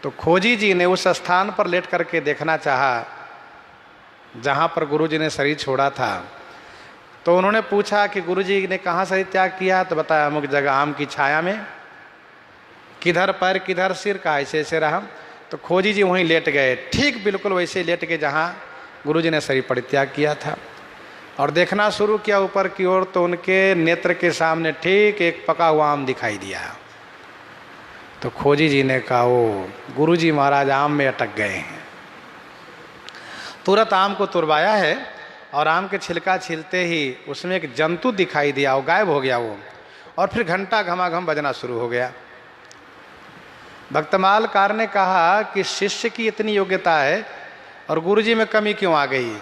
Speaker 1: तो खोजी जी ने उस स्थान पर लेट करके देखना चाहा जहाँ पर गुरुजी ने शरीर छोड़ा था। तो उन्होंने पूछा कि गुरुजी ने कहाँ शरीर त्याग किया, तो बताया अमुक जगह आम की छाया में। किधर पैर किधर सिर, का ऐसे ऐसे रहा। तो खोजी जी वहीं लेट गए, ठीक बिल्कुल वैसे लेट गए जहाँ गुरुजी ने शरीर परित्याग किया था। और देखना शुरू किया ऊपर की ओर, तो उनके नेत्र के सामने ठीक एक पका हुआ आम दिखाई दिया। तो खोजी जी ने कहा, वो गुरुजी महाराज आम में अटक गए हैं। तुरंत आम को तुरवाया है और आम के छिलका छिलते ही उसमें एक जंतु दिखाई दिया, वो गायब हो गया वो। और फिर घंटा घमाघम बजना शुरू हो गया। भक्तमाल कार ने कहा कि शिष्य की इतनी योग्यता है और गुरुजी में कमी क्यों आ गई।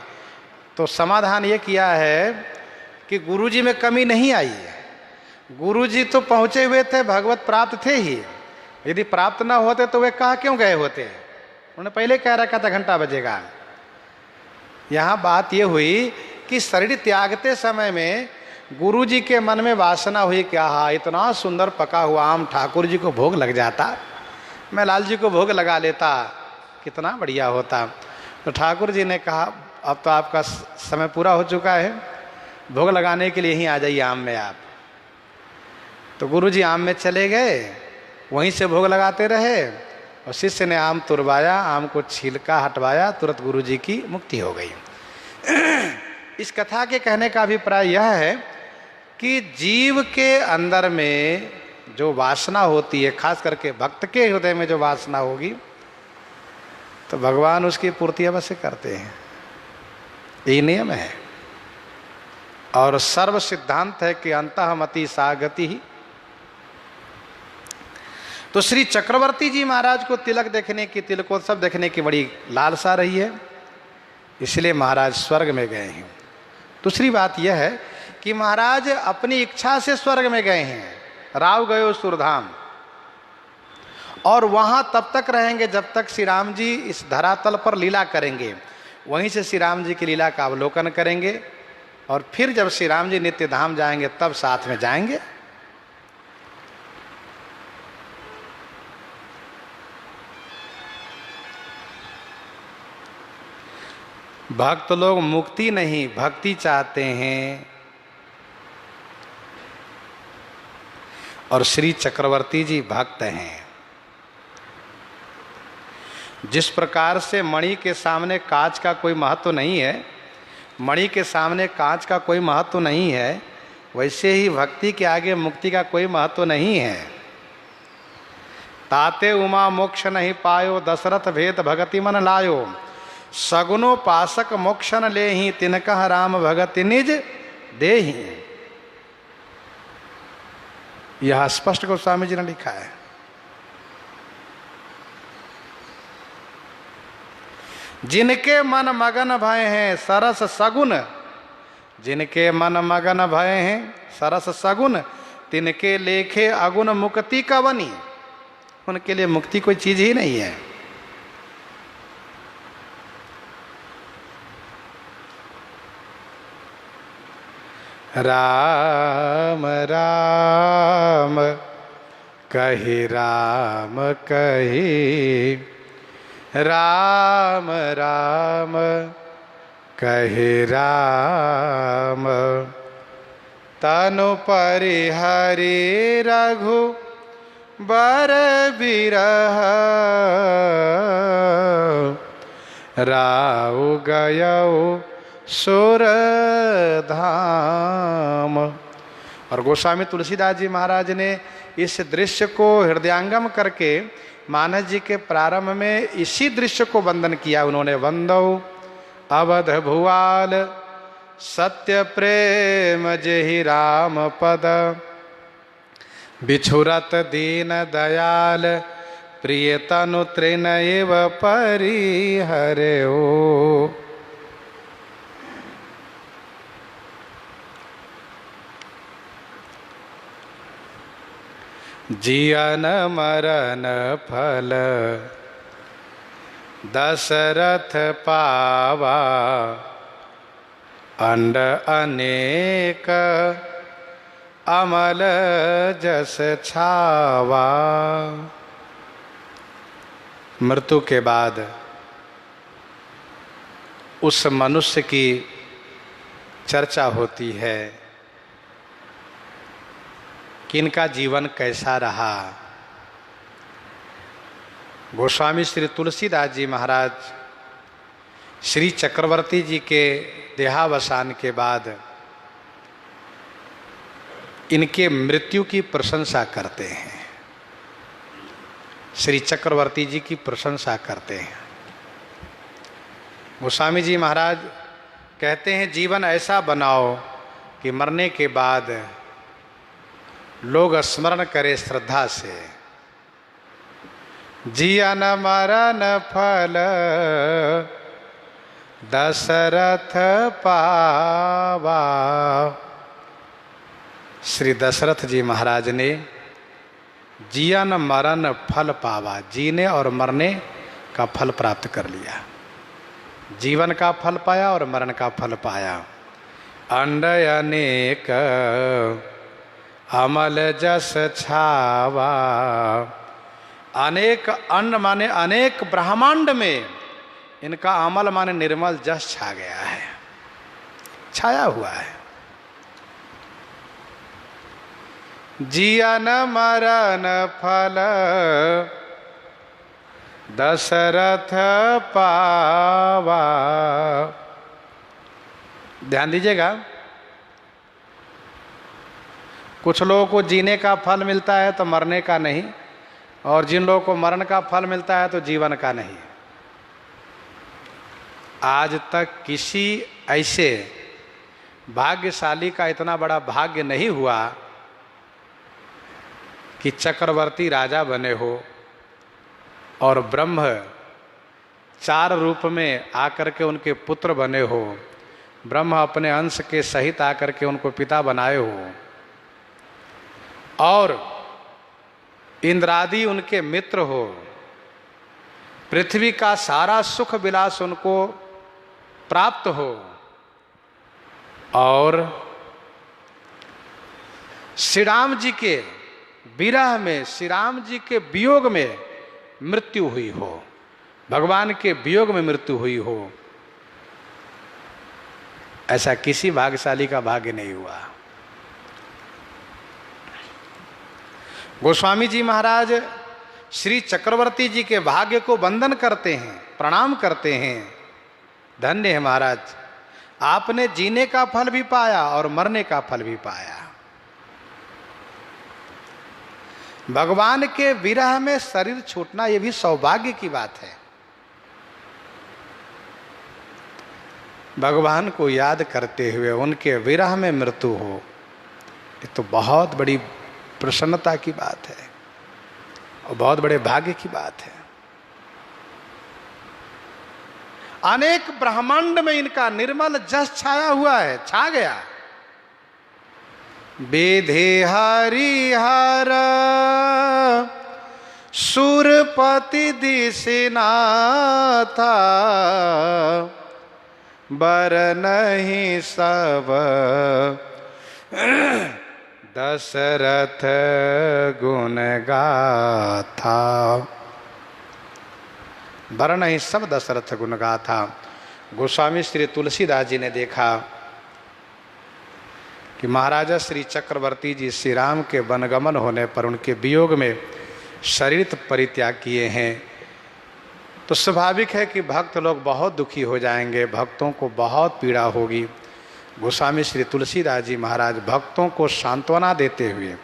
Speaker 1: तो समाधान ये किया है कि गुरुजी में कमी नहीं आई है। गुरुजी तो पहुँचे हुए थे, भगवत प्राप्त थे ही। यदि प्राप्त ना होते तो वे कहाँ क्यों गए होते। उन्होंने पहले कह रखा था घंटा बजेगा। यहाँ बात ये हुई कि शरीर त्यागते समय में गुरुजी के मन में वासना हुई कि हाँ इतना सुंदर पका हुआ आम ठाकुर जी को भोग लग जाता, मैं लाल जी को भोग लगा लेता, कितना बढ़िया होता। तो ठाकुर जी ने कहा अब तो आपका समय पूरा हो चुका है, भोग लगाने के लिए ही आ जाइए आम में आप। तो गुरु जी आम में चले गए, वहीं से भोग लगाते रहे और शिष्य ने आम तुड़वाया, आम को छिलका हटवाया, तुरंत गुरु जी की मुक्ति हो गई। इस कथा के कहने का अभिप्राय यह है कि जीव के अंदर में जो वासना होती है, खास करके भक्त के हृदय में जो वासना होगी, तो भगवान उसकी पूर्ति अवश्य करते हैं। यही नियम है और सर्व सिद्धांत है कि अंतःमति सा गति ही। तो श्री चक्रवर्ती जी महाराज को तिलक देखने की, तिलकोत्सव देखने की बड़ी लालसा रही है, इसलिए महाराज स्वर्ग में गए हैं। दूसरी बात यह है कि महाराज अपनी इच्छा से स्वर्ग में गए हैं। राव गयो सुरधाम, और वहां तब तक रहेंगे जब तक श्री राम जी इस धरातल पर लीला करेंगे। वहीं से श्री राम जी की लीला का अवलोकन करेंगे और फिर जब श्री राम जी नित्य धाम जाएंगे तब साथ में जाएंगे। भक्त लोग मुक्ति नहीं भक्ति चाहते हैं, और श्री चक्रवर्ती जी भक्त हैं। जिस प्रकार से मणि के सामने कांच का कोई महत्व नहीं है, मणि के सामने कांच का कोई महत्व नहीं है, वैसे ही भक्ति के आगे मुक्ति का कोई महत्व नहीं है। ताते उमा मोक्ष नहीं पायो, दशरथ भेद भगति मन लायो, सगुनो पासक मोक्षन ले ही, तिनकह राम भगति निज देहि। यह स्पष्ट गोस्वामी जी ने लिखा है। जिनके मन मगन भय हैं सरस सगुन, जिनके मन मगन भय हैं सरस सगुन, तिनके लेखे अगुन मुक्ति कवनी। उनके लिए मुक्ति कोई चीज ही नहीं है। राम राम कहि राम कहि, राम राम कहि राम, तनु परिहरि रघु बर बिरह, राउ गयौ सुर धाम। और गोस्वामी तुलसीदास जी महाराज ने इस दृश्य को हृदयांगम करके मानस जी के प्रारंभ में इसी दृश्य को वंदन किया। उन्होंने वंदौ अवध भुआल सत्य प्रेम जेहि राम पद, बिछुरत दीन दयाल प्रिय तनु तृण एव परिहरौ। जियन मरन फल दशरथ पावा, अंड अनेक अमल जस छावा। मृत्यु के बाद उस मनुष्य की चर्चा होती है कि इनका जीवन कैसा रहा। गोस्वामी श्री तुलसीदास जी महाराज श्री चक्रवर्ती जी के देहावसान के बाद इनके मृत्यु की प्रशंसा करते हैं, श्री चक्रवर्ती जी की प्रशंसा करते हैं। गोस्वामी जी महाराज कहते हैं जीवन ऐसा बनाओ कि मरने के बाद लोग स्मरण करें श्रद्धा से। जियन मरन फल दशरथ पावा। श्री दशरथ जी महाराज ने जियन मरण फल पावा, जीने और मरने का फल प्राप्त कर लिया। जीवन का फल पाया और मरण का फल पाया। अंड अनेक अमल जस छावा, अनेक अंड माने अनेक ब्रह्मांड में इनका अमल माने निर्मल जस छा गया है, छाया हुआ है। जियन मरण फल दशरथ पावा। ध्यान दीजिएगा, कुछ लोगों को जीने का फल मिलता है तो मरने का नहीं, और जिन लोगों को मरण का फल मिलता है तो जीवन का नहीं। आज तक किसी ऐसे भाग्यशाली का इतना बड़ा भाग्य नहीं हुआ कि चक्रवर्ती राजा बने हो और ब्रह्म 4 रूप में आकर के उनके पुत्र बने हो, ब्रह्म अपने अंश के सहित आकर के उनको पिता बनाए हो, और इंद्रादि उनके मित्र हो, पृथ्वी का सारा सुख विलास उनको प्राप्त हो, और श्री राम जी के विरह में, श्री राम जी के वियोग में मृत्यु हुई हो, भगवान के वियोग में मृत्यु हुई हो। ऐसा किसी भाग्यशाली का भाग्य नहीं हुआ। गोस्वामी जी महाराज श्री चक्रवर्ती जी के भाग्य को वंदन करते हैं, प्रणाम करते हैं। धन्य है महाराज, आपने जीने का फल भी पाया और मरने का फल भी पाया। भगवान के विरह में शरीर छूटना यह भी सौभाग्य की बात है। भगवान को याद करते हुए उनके विरह में मृत्यु हो, ये तो बहुत बड़ी प्रसन्नता की बात है और बहुत बड़े भाग्य की बात है। अनेक ब्रह्मांड में इनका निर्मल जस छाया हुआ है, छा गया। बेधे हरिहर सुरपति दिशनाथा, बर नहीं सब दशरथ गुण गाथा। बर नहीं सब दशरथ गुण गाथा। गोस्वामी श्री तुलसीदास जी ने देखा कि महाराजा श्री चक्रवर्ती जी श्री राम के वनगमन होने पर उनके वियोग में शरीर परित्याग किए हैं, तो स्वाभाविक है कि भक्त लोग बहुत दुखी हो जाएंगे, भक्तों को बहुत पीड़ा होगी। गोस्वामी श्री तुलसीदास जी महाराज भक्तों को सांत्वना देते हुए,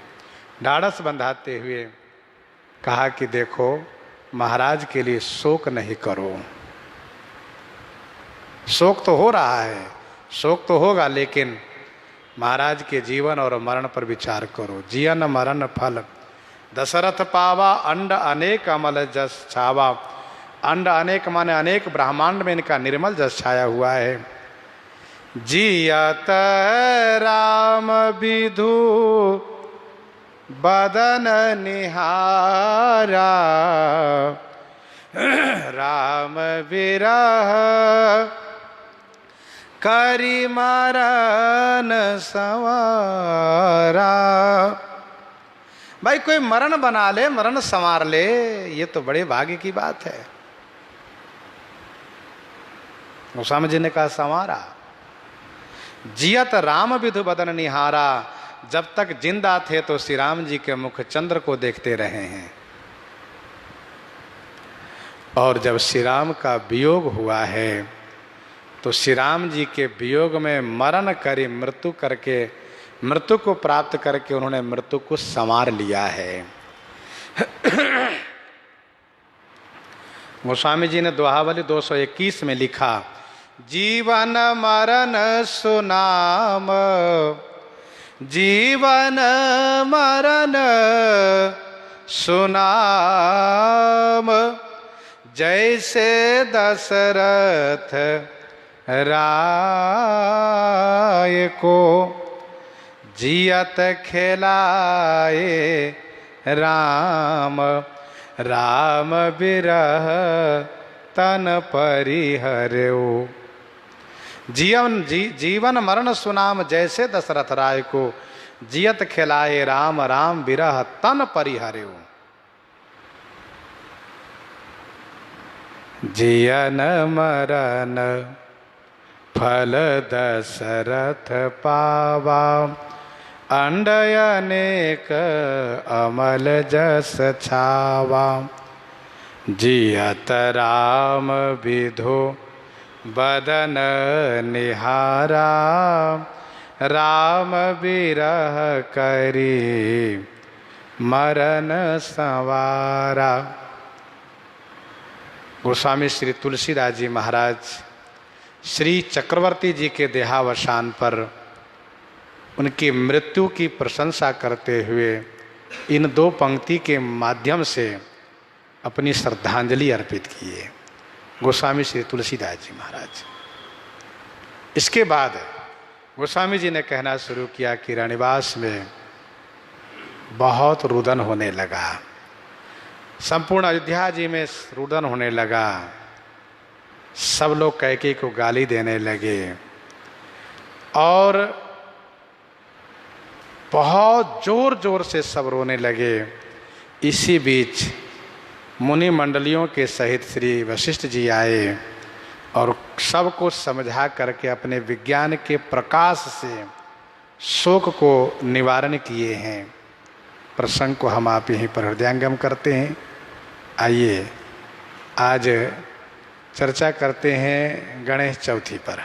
Speaker 1: ढाढ़स बंधाते हुए कहा कि देखो, महाराज के लिए शोक नहीं करो। शोक तो हो रहा है, शोक तो होगा, लेकिन महाराज के जीवन और मरण पर विचार करो। जियन मरण फल दशरथ पावा, अंड अनेक अमल जस छावा। अंड अनेक माने अनेक ब्रह्मांड में इनका निर्मल जस छाया हुआ है। जियत राम विधु बदन निहारा, राम विरह करी मरण संवारा। भाई कोई मरण बना ले, मरण संवार ले, ये तो बड़े भाग्य की बात है। गोस्वामी जी ने कहा संवारा। जियत राम विधु बदन निहारा, जब तक जिंदा थे तो श्री राम जी के मुख चंद्र को देखते रहे हैं, और जब श्री राम का वियोग हुआ है तो श्री राम जी के वियोग में मरण करी, मृत्यु करके, मृत्यु को प्राप्त करके उन्होंने मृत्यु को संवार लिया है। गोस्वामी जी ने दोहावली 221 में लिखा, जीवन मरण सुनाम, जीवन मरण सुनाम, जैसे दशरथ राय को जियत खिलाए राम, राम विरह तन परिहर्यो। जीवन मरण सुनाम, जैसे दशरथ राय को जियत खिलाए राम, राम विरह तन परिहर्यो। जियन मरन फल दशरथ पावा, अंडय अनेक अमल जस छावा। जियत राम विधो बदन निहारा, राम विरह करी मरन संवारा। गोस्वामी श्री तुलसीदास जी महाराज श्री चक्रवर्ती जी के देहावसान पर उनकी मृत्यु की प्रशंसा करते हुए इन दो पंक्ति के माध्यम से अपनी श्रद्धांजलि अर्पित किए गोस्वामी श्री तुलसीदास जी महाराज। इसके बाद गोस्वामी जी ने कहना शुरू किया कि रणनिवास में बहुत रुदन होने लगा, संपूर्ण अयोध्या जी में रुदन होने लगा। सब लोग कैकेयी को गाली देने लगे और बहुत जोर जोर से सब रोने लगे। इसी बीच मुनि मंडलियों के सहित श्री वशिष्ठ जी आए और सबको समझा करके अपने विज्ञान के प्रकाश से शोक को निवारण किए हैं। प्रसंग को हम आप यहीं पर हृदयंगम करते हैं। आइए आज चर्चा करते हैं गणेश चौथी पर।